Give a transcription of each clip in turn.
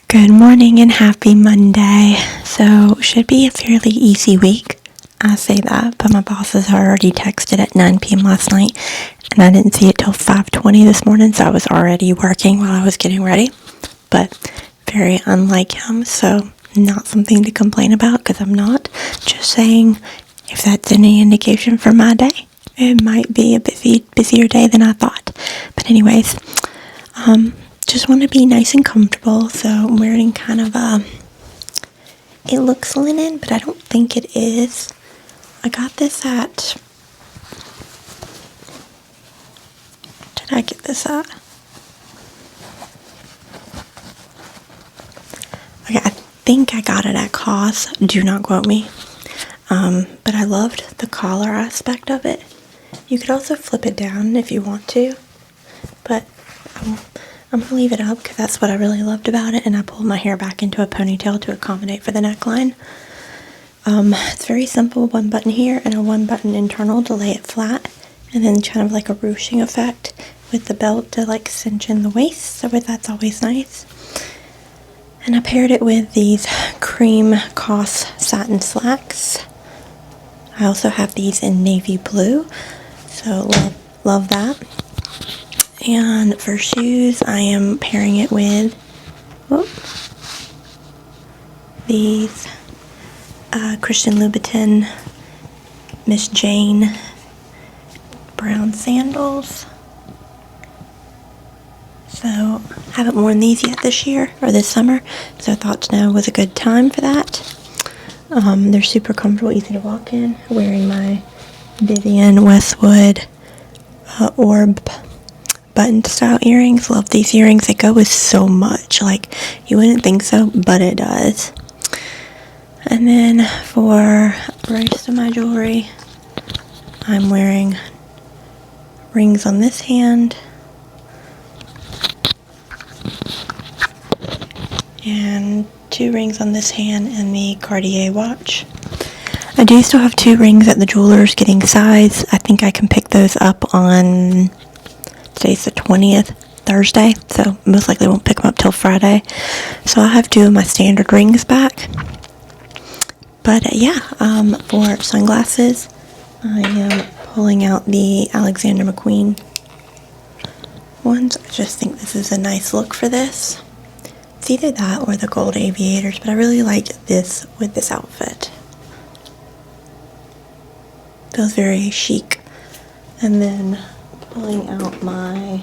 Good morning and happy Monday. So, should be a fairly easy week. I say that, but my bosses already texted at 9 p.m. last night, and I didn't see it till 5:20 this morning, so I was already working while I was getting ready. But very unlike him, so not something to complain about because I'm not. Just saying, if that's any indication for my day, it might be a busier day than I thought. But anyways, just want to be nice and comfortable, so I'm wearing kind of it looks linen, but I don't think it is. I got this at, did I get this at? Okay, I think I got it at COS, do not quote me. But I loved the collar aspect of it. You could also flip it down if you want to, but I'm going to leave it up because that's what I really loved about it, and I pulled my hair back into a ponytail to accommodate for the neckline. It's very simple, one button here and a one button internal to lay it flat, and then kind of like a ruching effect with the belt to like cinch in the waist, so that's always nice. And I paired it with these cream COS satin slacks. I also have these in navy blue, so love that. And for shoes, I am pairing it with these Christian Louboutin Miss Jane brown sandals. So, haven't worn these yet this year, or this summer, so I thought now was a good time for that. They're super comfortable, easy to walk in. Wearing my Vivienne Westwood Orb button style earrings. Love these earrings. They go with so much. Like, you wouldn't think so, but it does. And then for the rest of my jewelry, I'm wearing rings on this hand and 2 rings on this hand and the Cartier watch. I do still have 2 rings at the jeweler's getting size. I think I can pick those up on, today's the 20th, Thursday, so most likely won't pick them up till Friday. So I'll have 2 of my standard rings back. But for sunglasses, I am pulling out the Alexander McQueen ones. I just think this is a nice look for this. It's either that or the gold aviators, but I really like this with this outfit. Feels very chic. And then pulling out my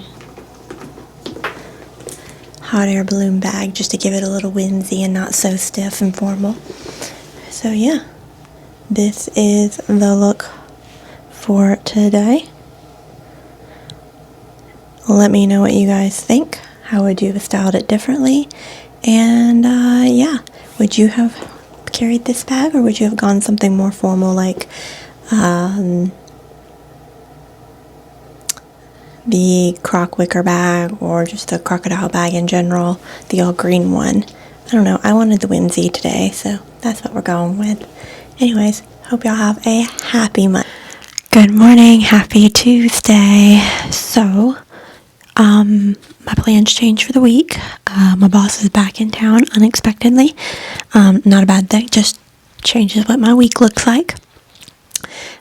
hot air balloon bag just to give it a little whimsy and not so stiff and formal. So yeah, this is the look for today. Let me know what you guys think. How would you have styled it differently? And would you have carried this bag, or would you have gone something more formal like the croc wicker bag, or just the crocodile bag in general, the all green one? I don't know, I wanted the whimsy today, so that's what we're going with. Anyways, hope y'all have a happy month. Good morning, happy Tuesday. So, my plans changed for the week. My boss is back in town unexpectedly. Not a bad thing, just changes what my week looks like.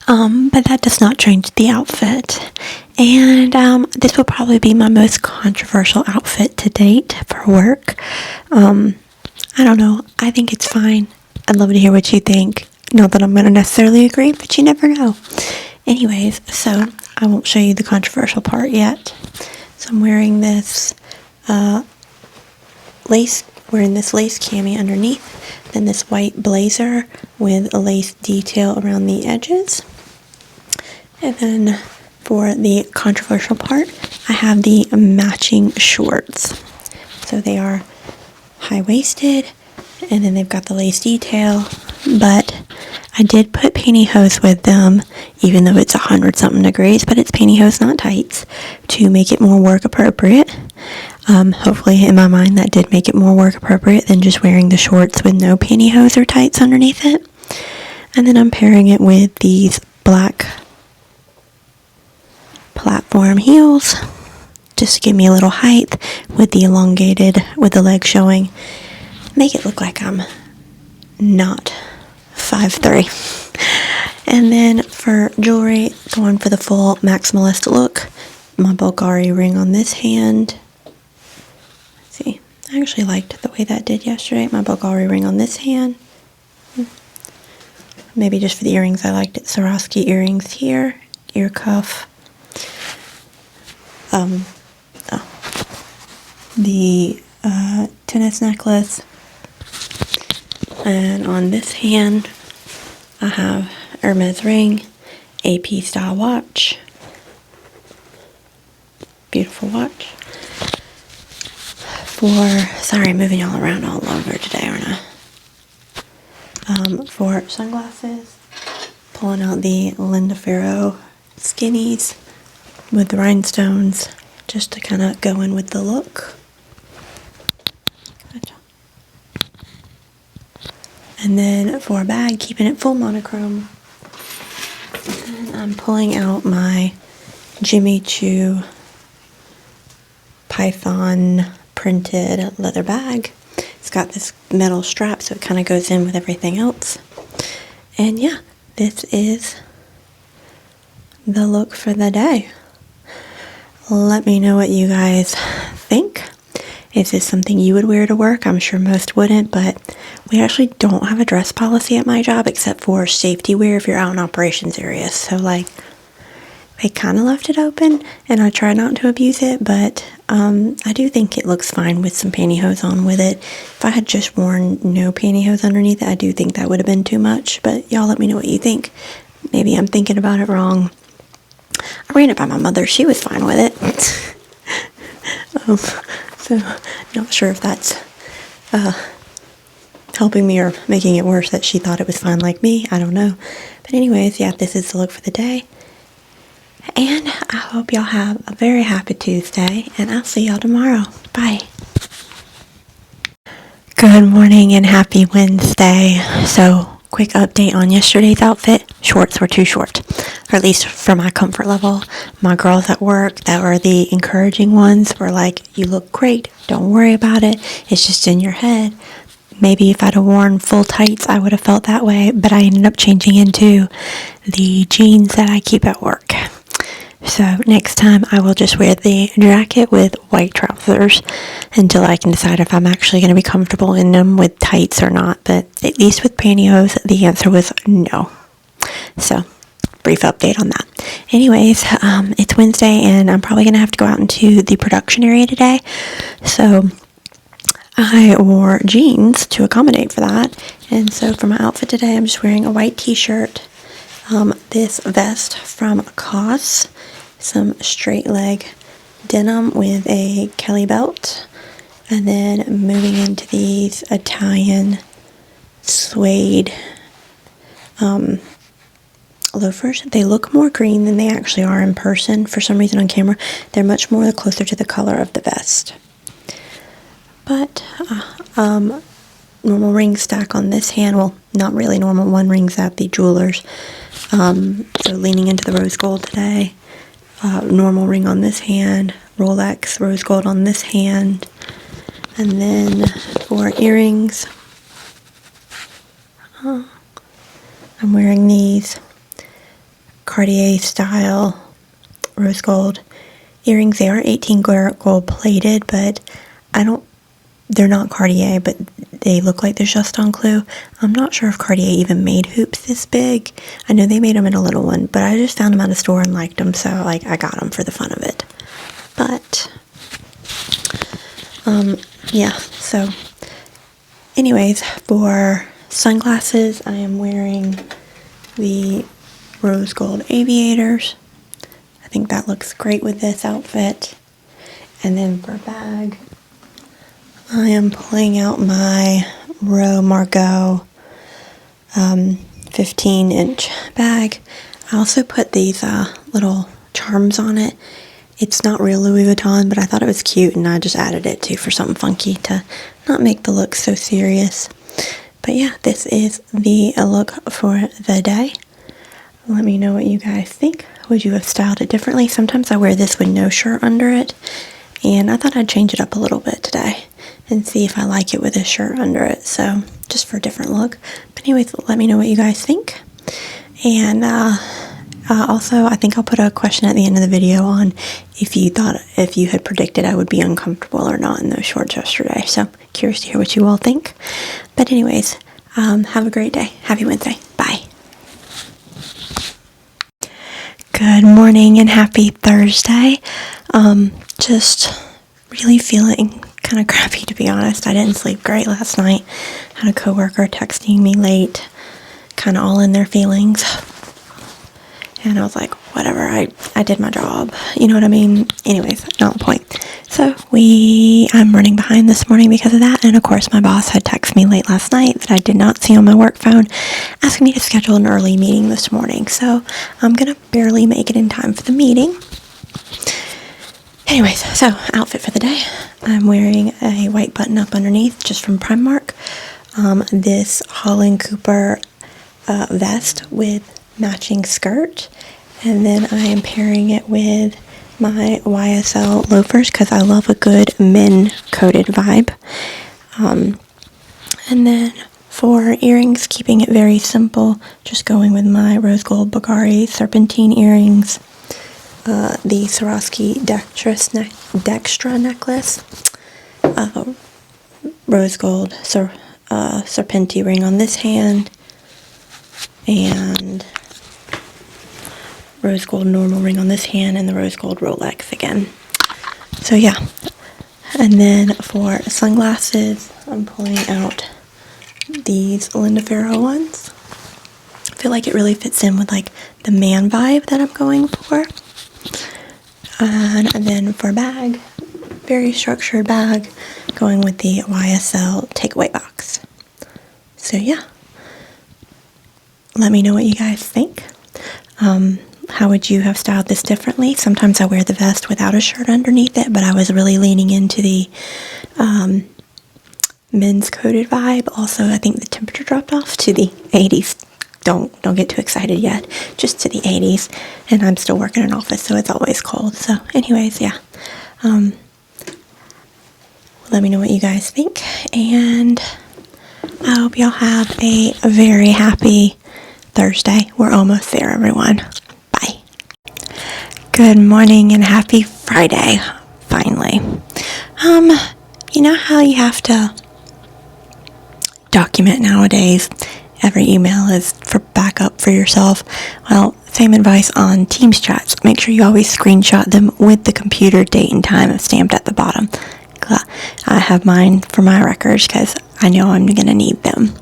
But that does not change the outfit. And this will probably be my most controversial outfit to date for work. I don't know. I think it's fine. I'd love to hear what you think. Not that I'm going to necessarily agree, but you never know. Anyways, so I won't show you the controversial part yet. So I'm wearing this lace cami underneath, then this white blazer with a lace detail around the edges. And then for the controversial part, I have the matching shorts. So they are high-waisted, and then they've got the lace detail, but I did put pantyhose with them, even though it's 100-something degrees, but it's pantyhose, not tights, to make it more work appropriate. Hopefully, in my mind, that did make it more work appropriate than just wearing the shorts with no pantyhose or tights underneath it. And then I'm pairing it with these black platform heels, just to give me a little height with the elongated, with the leg showing. make it look like I'm not 5'3". And then for jewelry, going for the full maximalist look. My Bulgari ring on this hand. Let's see, I actually liked the way that did yesterday. My Bulgari ring on this hand. Maybe just for the earrings, I liked it. Swarovski earrings here, ear cuff. The tennis necklace. And on this hand, I have Hermes ring, AP style watch. Beautiful watch. Sorry, I'm moving y'all around all over today, aren't I? For sunglasses, pulling out the Linda Farrow skinnies with the rhinestones, just to kind of go in with the look. And then for a bag, keeping it full monochrome. And I'm pulling out my Jimmy Choo python printed leather bag. It's got this metal strap, so it kind of goes in with everything else. And yeah, this is the look for the day. Let me know what you guys think. Is this something you would wear to work? I'm sure most wouldn't, but we actually don't have a dress policy at my job except for safety wear if you're out in operations areas. So like, they kind of left it open, and I try not to abuse it, but I do think it looks fine with some pantyhose on with it. If I had just worn no pantyhose underneath it, I do think that would have been too much, but y'all let me know what you think. Maybe I'm thinking about it wrong. I ran it by my mother. She was fine with it. So, not sure if that's helping me or making it worse that she thought it was fine like me. I don't know. But anyways, yeah, this is the look for the day. And I hope y'all have a very happy Tuesday, and I'll see y'all tomorrow. Bye. Good morning and happy Wednesday. So, quick update on yesterday's outfit. Shorts were too short, or at least for my comfort level. My girls at work that were the encouraging ones were like, you look great, don't worry about it, it's just in your head. Maybe if I'd have worn full tights, I would have felt that way, but I ended up changing into the jeans that I keep at work. So next time I will just wear the jacket with white trousers until I can decide if I'm actually going to be comfortable in them with tights or not. But at least with pantyhose, the answer was no. So brief update on that. Anyways, it's Wednesday and I'm probably going to have to go out into the production area today. So I wore jeans to accommodate for that. And so for my outfit today, I'm just wearing a white t-shirt, this vest from COS, some straight leg denim with a Kelly belt, and then moving into these Italian suede loafers. They look more green than they actually are in person. For some reason on camera, they're much more closer to the color of the vest. But normal ring stack on this hand. Well, not really normal. One ring's at the jeweler's. So leaning into the rose gold today. Normal ring on this hand. Rolex rose gold on this hand. And then for earrings, I'm wearing these Cartier style rose gold earrings. They are 18 gold plated, but they're not Cartier, but they look like they're just on Clue. I'm not sure if Cartier even made hoops this big. I know they made them in a little one, but I just found them at a store and liked them, so like I got them for the fun of it. But yeah, so anyways, for sunglasses, I am wearing the rose gold aviators. I think that looks great with this outfit. And then for bag, I am pulling out my Roe Margot 15-inch bag. I also put these little charms on it. It's not real Louis Vuitton, but I thought it was cute, and I just added it too for something funky to not make the look so serious. But yeah, this is the look for the day. Let me know what you guys think. Would you have styled it differently? Sometimes I wear this with no shirt under it, and I thought I'd change it up a little bit today. and see if I like it with a shirt under it. So just for a different look. But anyways, let me know what you guys think. And also, I think I'll put a question at the end of the video on if you had predicted I would be uncomfortable or not in those shorts yesterday. So curious to hear what you all think. But anyways, have a great day. Happy Wednesday. Bye. Good morning and happy Thursday. Just really feeling kind of crappy, to be honest. I didn't sleep great last night. Had a coworker texting me late, kind of all in their feelings. And I was like, whatever, I did my job. You know what I mean? Anyways, not the point. So I'm running behind this morning because of that. And of course, my boss had texted me late last night that I did not see on my work phone, asking me to schedule an early meeting this morning. So I'm going to barely make it in time for the meeting. Anyways, so outfit for the day. I'm wearing a white button-up underneath, just from Primark. This Holland Cooper vest with matching skirt, and then I am pairing it with my YSL loafers because I love a good men coated vibe. And then for earrings, keeping it very simple, just going with my rose gold Bulgari serpentine earrings, the Swarovski Dextra necklace, rose gold serpentine ring on this hand, and rose gold normal ring on this hand, and the rose gold Rolex again. So yeah. And then for sunglasses, I'm pulling out these Linda Farrow ones. I feel like it really fits in with like the man vibe that I'm going for. And then for bag, very structured bag, going with the YSL takeaway box. So yeah. Let me know what you guys think. How would you have styled this differently? Sometimes I wear the vest without a shirt underneath it, but I was really leaning into the men's coated vibe. Also, I think the temperature dropped off to the 80s. Don't get too excited yet. Just to the 80s. And I'm still working in an office, so it's always cold. So anyways, yeah. Let me know what you guys think. And I hope y'all have a very happy Thursday. We're almost there, everyone. Bye. Good morning and happy Friday, finally. You know how you have to document nowadays? Every email is for backup for yourself. Well, same advice on Teams chats. Make sure you always screenshot them with the computer date and time stamped at the bottom. I have mine for my records because I know I'm going to need them.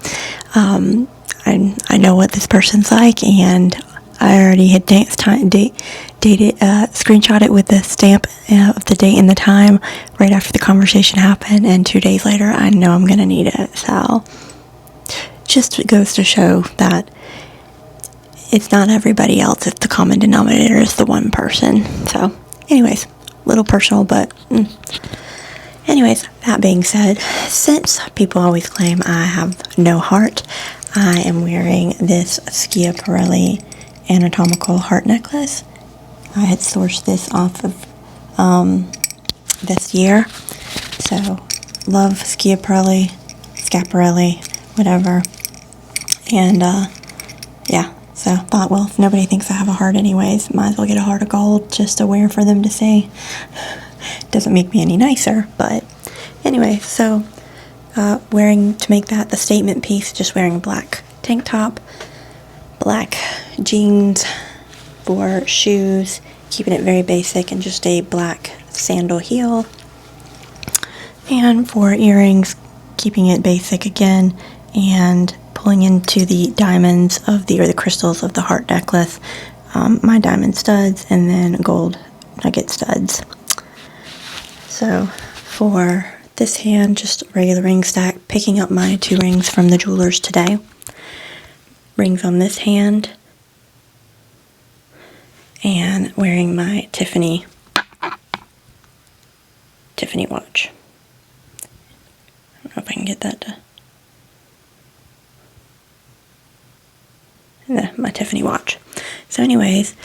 I know what this person's like, and I already had screenshot it with the stamp of the date and the time right after the conversation happened, and 2 days later, I know I'm going to need it. So, just goes to show that it's not everybody else if the common denominator is the one person. So, anyways, a little personal, but anyways, that being said, since people always claim I have no heart, I am wearing this Schiaparelli anatomical heart necklace. I had sourced this off of this year. So, love Schiaparelli, whatever. And, yeah. So, thought, well, if nobody thinks I have a heart anyways, might as well get a heart of gold just to wear for them to see. Doesn't make me any nicer, but anyway, so wearing, to make that the statement piece, just wearing a black tank top, black jeans for shoes, keeping it very basic, and just a black sandal heel. And for earrings, keeping it basic again, and pulling into the diamonds of the crystals of the heart necklace, my diamond studs, and then gold nugget studs. So for this hand, just regular ring stack, picking up my 2 rings from the jewelers today. Rings on this hand, and wearing my Tiffany watch. I don't know if I can get that to... my Tiffany watch. So anyways,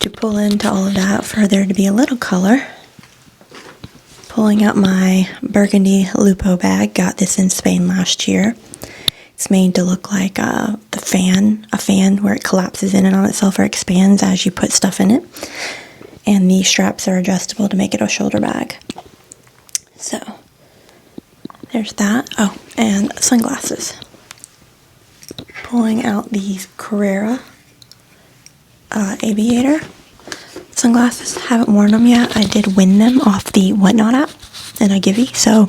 to pull into all of that, for there to be a little color, Pulling out my burgundy Lupo bag. Got this in Spain last year. It's made to look like a fan where it collapses in and on itself or expands as you put stuff in it. And the straps are adjustable to make it a shoulder bag. So, there's that. Oh, and sunglasses. Pulling out these Carrera aviator sunglasses. Haven't worn them yet. I did win them off the Whatnot app in a Givey, so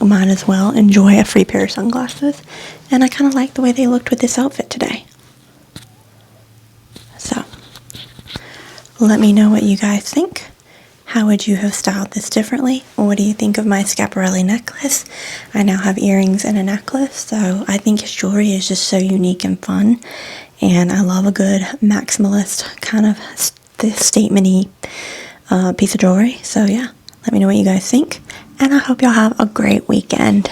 might as well enjoy a free pair of sunglasses. And I kind of like the way they looked with this outfit today. So, let me know what you guys think. How would you have styled this differently? What do you think of my Schiaparelli necklace? I now have earrings and a necklace, so I think his jewelry is just so unique and fun. And I love a good maximalist kind of statement-y piece of jewelry. So yeah, let me know what you guys think. And I hope y'all have a great weekend.